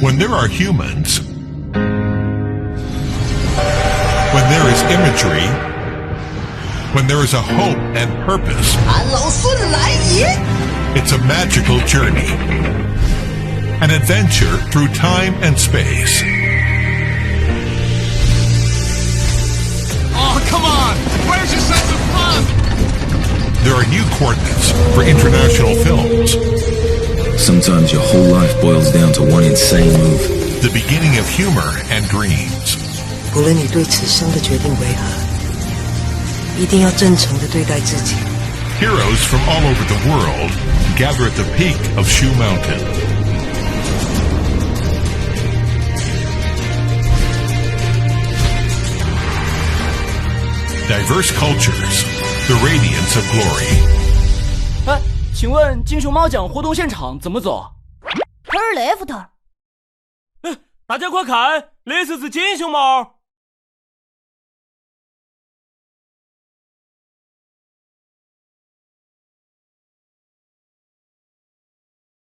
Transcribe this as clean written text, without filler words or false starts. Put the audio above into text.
When there are humans, when there is imagery, when there is a hope and purpose, it's a magical journey, an adventure through time and space. Oh, come on! Where's your sense of fun? There are new coordinates for international films. Sometimes your whole life boils down to one insane move. The beginning of humor and dreams. 不论你对此生的决定为何，一定要真诚地对待自己。 Heroes from all over the world gather at the peak of Shoe Mountain. Diverse cultures, the radiance of glory. 哎，请问金熊猫奖活动现场怎么走？ Turn left。大家快看，那是只金熊猫。